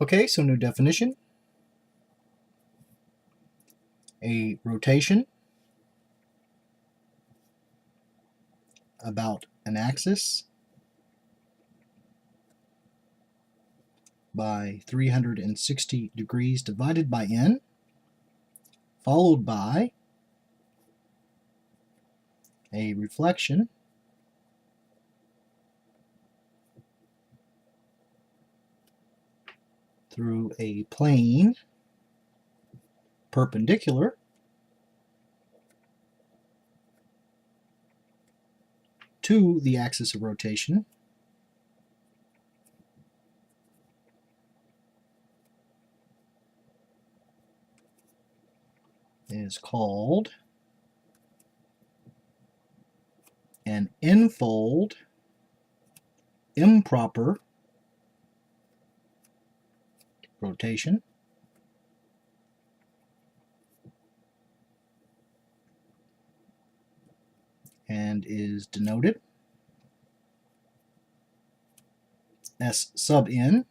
Okay, so new definition. A rotation about an axis by 360 degrees divided by n, followed by a reflection through a plane perpendicular to the axis of rotation is called an n-fold improper rotation, and is denoted S sub n,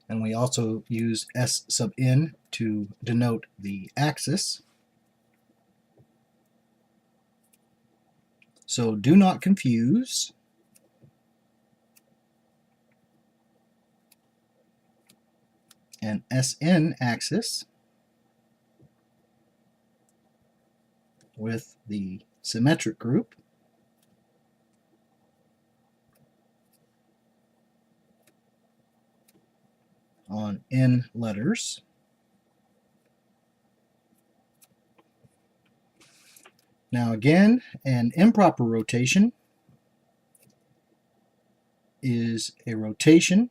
and we also use S sub n to denote the axis. So do not confuse an SN axis with the symmetric group on n letters. Now again, an improper rotation is a rotation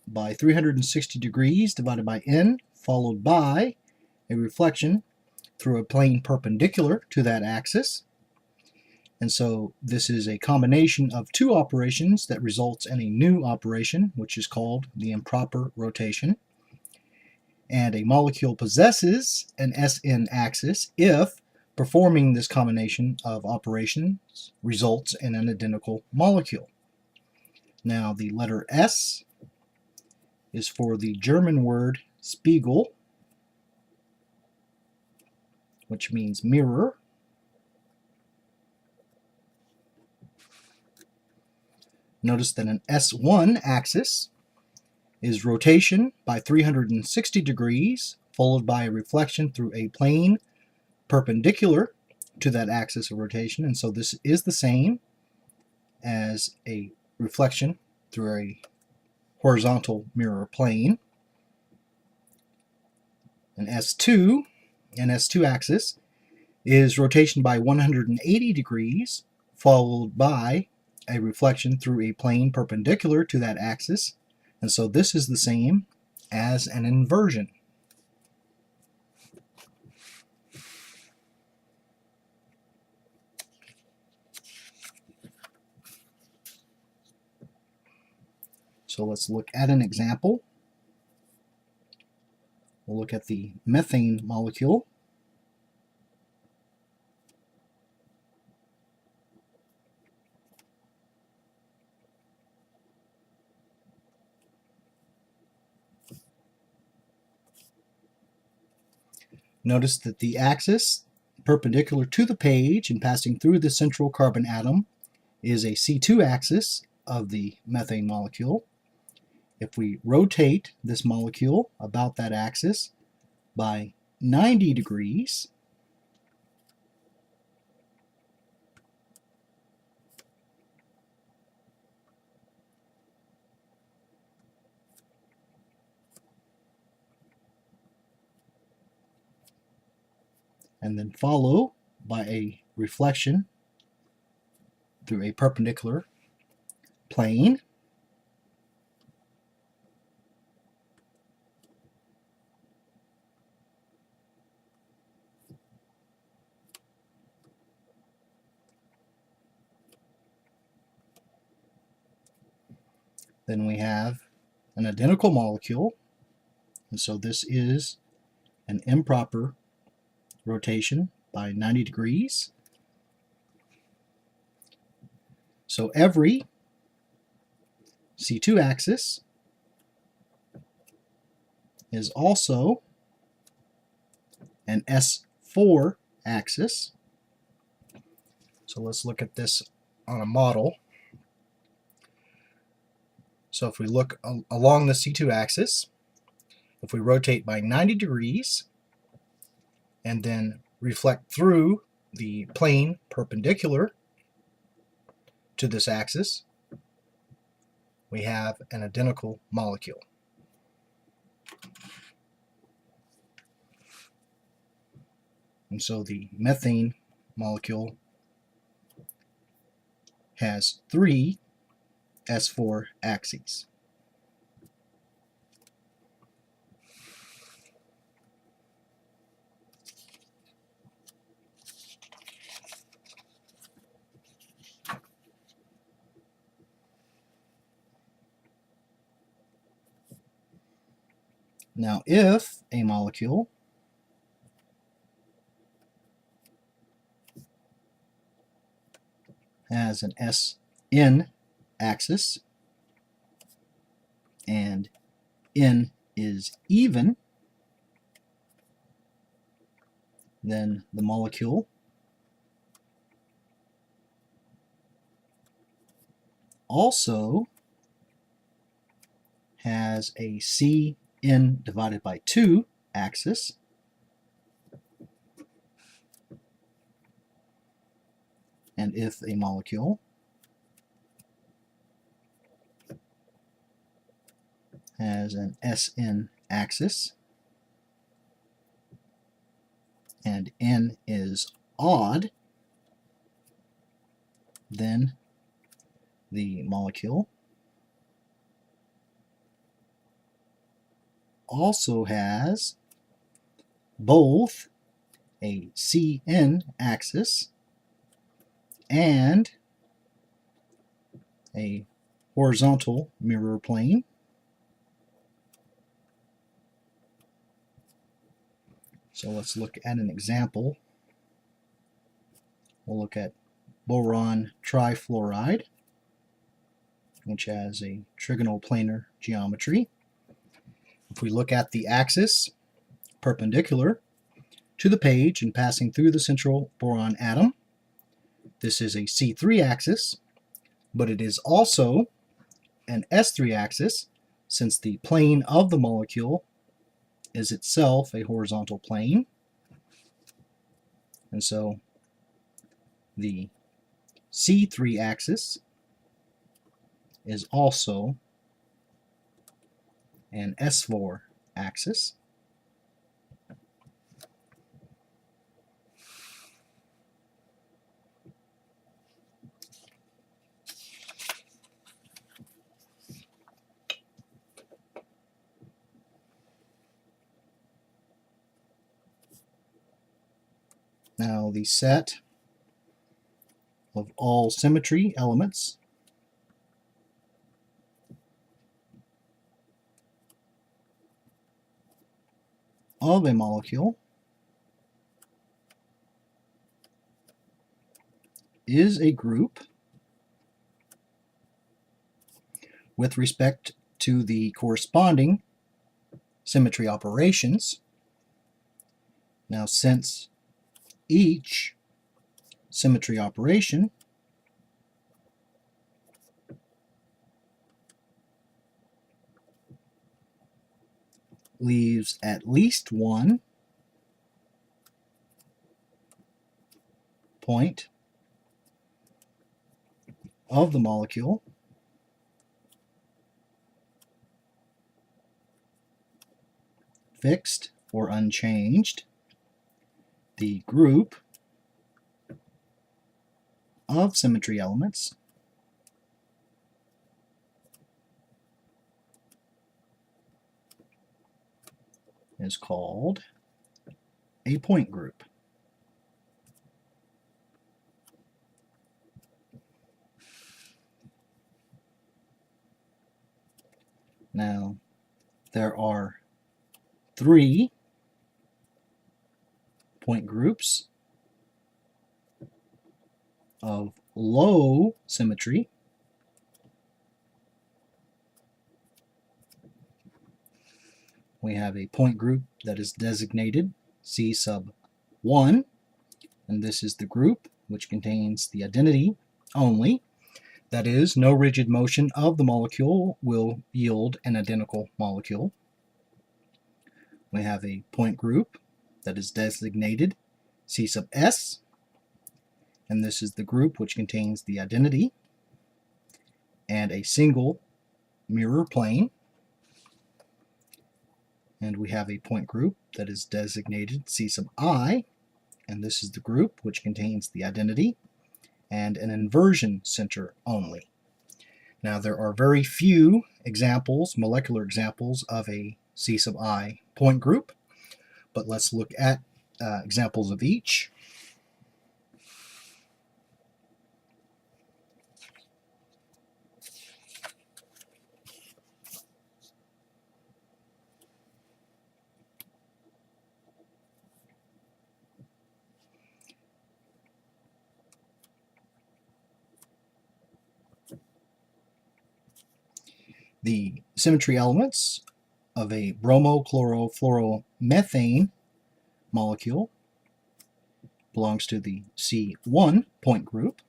by 360 degrees divided by n, followed by a reflection through a plane perpendicular to that axis. And so this is a combination of two operations that results in a new operation, which is called the improper rotation. And a molecule possesses an SN axis if performing this combination of operations results in an identical molecule. Now the letter S is for the German word Spiegel, which means mirror. Notice that an S1 axis is rotation by 360 degrees, followed by a reflection through a plane perpendicular to that axis of rotation, and so this is the same as a reflection through a horizontal mirror plane. An S2 axis is rotation by 180 degrees, followed by a reflection through a plane perpendicular to that axis, and so this is the same as an inversion. So let's look at an example. We'll look at the methane molecule. Notice that the axis perpendicular to the page and passing through the central carbon atom is a C2 axis of the methane molecule. If we rotate this molecule about that axis by 90 degrees, and then follow by a reflection through a perpendicular plane, then we have an identical molecule, and so this is an improper rotation by 90 degrees. So every C2 axis is also an S4 axis. So let's look at this on a model. So if we look along the C2 axis, if we rotate by 90 degrees and then reflect through the plane perpendicular to this axis, we have an identical molecule. And so the methane molecule has 3 S4 axes. Now, if a molecule has an SN axis and N is even, then the molecule also has a CN divided by 2 axis, and if a molecule has an SN axis and N is odd, then the molecule also has both a CN axis and a horizontal mirror plane. So let's look at an example. We'll look at boron trifluoride, which has a trigonoplanar geometry. If we look at the axis perpendicular to the page and passing through the central boron atom, this is a C3 axis, but it is also an S3 axis since the plane of the molecule is itself a horizontal plane. And so the C3 axis is also an S4 axis. Now the set of all symmetry elements of a molecule is a group with respect to the corresponding symmetry operations. Now, since each symmetry operation leaves at least one point of the molecule fixed or unchanged, the group of symmetry elements is called a point group. Now, there are 3 point groups of low symmetry we have a point group that is designated C sub 1, and this is the group which contains the identity only. That is, no rigid motion of the molecule will yield an identical molecule. We have a point group that is designated C sub S, and this is the group which contains the identity and a single mirror plane. And we have a point group that is designated C sub I, and this is the group which contains the identity and an inversion center only. Now there are very few examples, molecular examples, of a C sub I point group, but let's look at examples of each. The symmetry elements of a bromochlorofluoromethane molecule belongs to the C1 point group.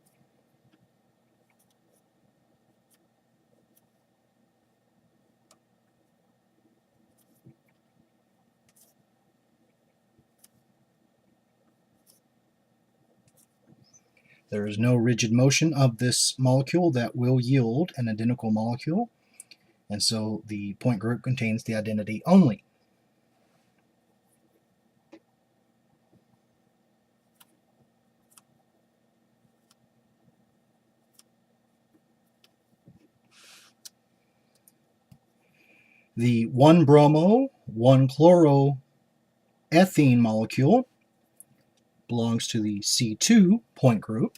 There is no rigid motion of this molecule that will yield an identical molecule, and so the point group contains the identity only. The 1-bromo, 1-chloroethene molecule belongs to the C2 point group.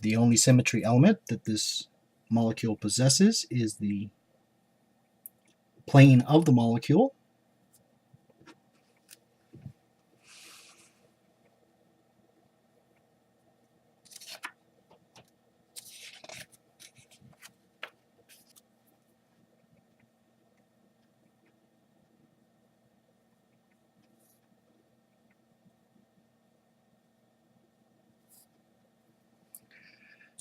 The only symmetry element that this molecule possesses is the plane of the molecule.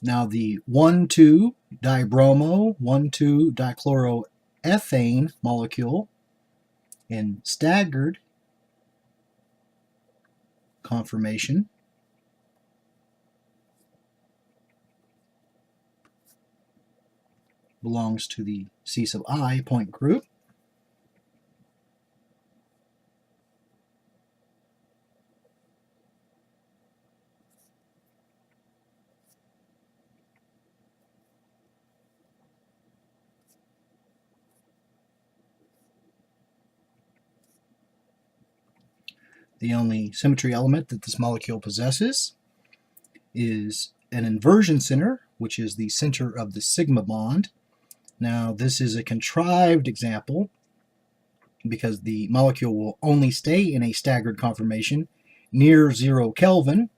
Now the 1,2-dibromo, 1,2-dichloroethane molecule in staggered conformation belongs to the C sub I point group. The only symmetry element that this molecule possesses is an inversion center, which is the center of the sigma bond. Now, this is a contrived example because the molecule will only stay in a staggered conformation near 0 Kelvin,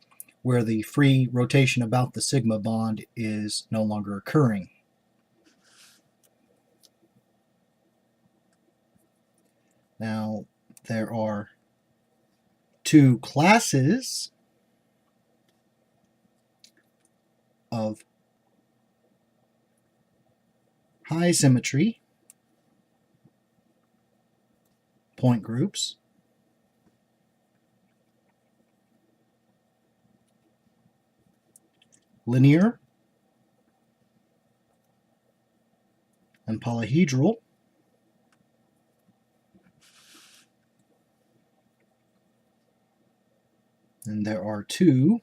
where the free rotation about the sigma bond is no longer occurring. Now, there are two classes of high symmetry point groups. Linear and polyhedral. And there are two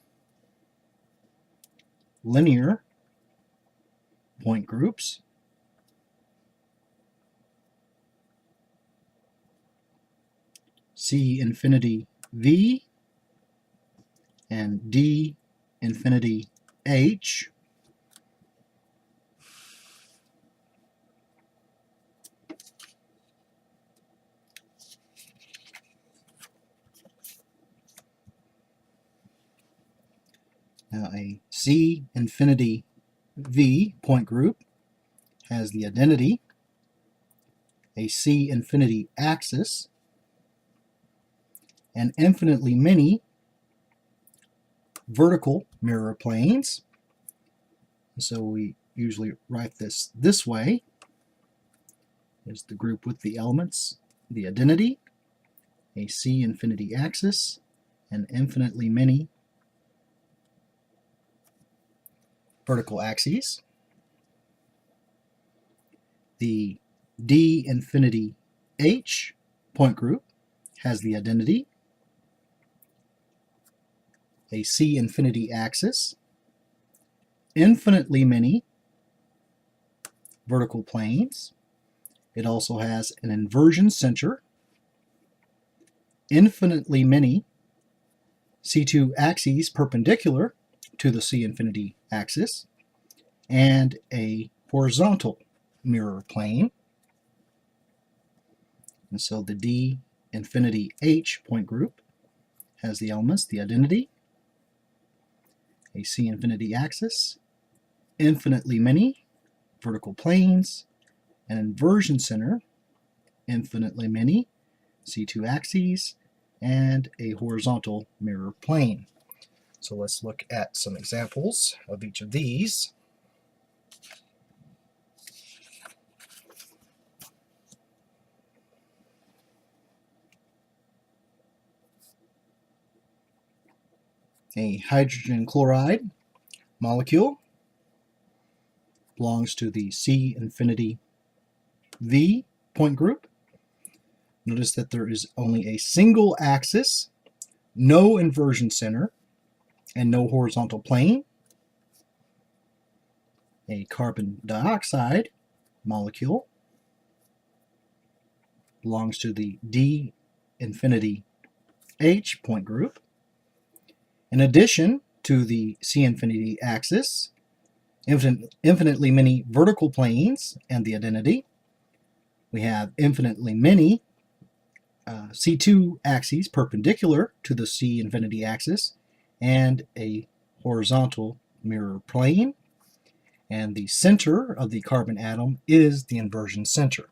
linear point groups. C infinity V and D infinity H. Now a C infinity V point group has the identity, a C infinity axis, and infinitely many vertical mirror planes. So we usually write this way. Is the group with the elements, the identity, a C infinity axis, and infinitely many vertical axes. The D infinity H point group has the identity, a C infinity axis, infinitely many vertical planes. It also has an inversion center, infinitely many C2 axes perpendicular to the C infinity axis, and a horizontal mirror plane. And so the D infinity H point group has the elements, the identity, a C infinity axis, infinitely many vertical planes, an inversion center, infinitely many C2 axes, and a horizontal mirror plane. So let's look at some examples of each of these. A hydrogen chloride molecule belongs to the C infinity V point group. Notice that there is only a single axis, no inversion center, and no horizontal plane. A carbon dioxide molecule belongs to the D infinity H point group. In addition to the C infinity axis, infinitely many vertical planes and the identity, we have infinitely many C2 axes perpendicular to the C infinity axis and a horizontal mirror plane. And the center of the carbon atom is the inversion center.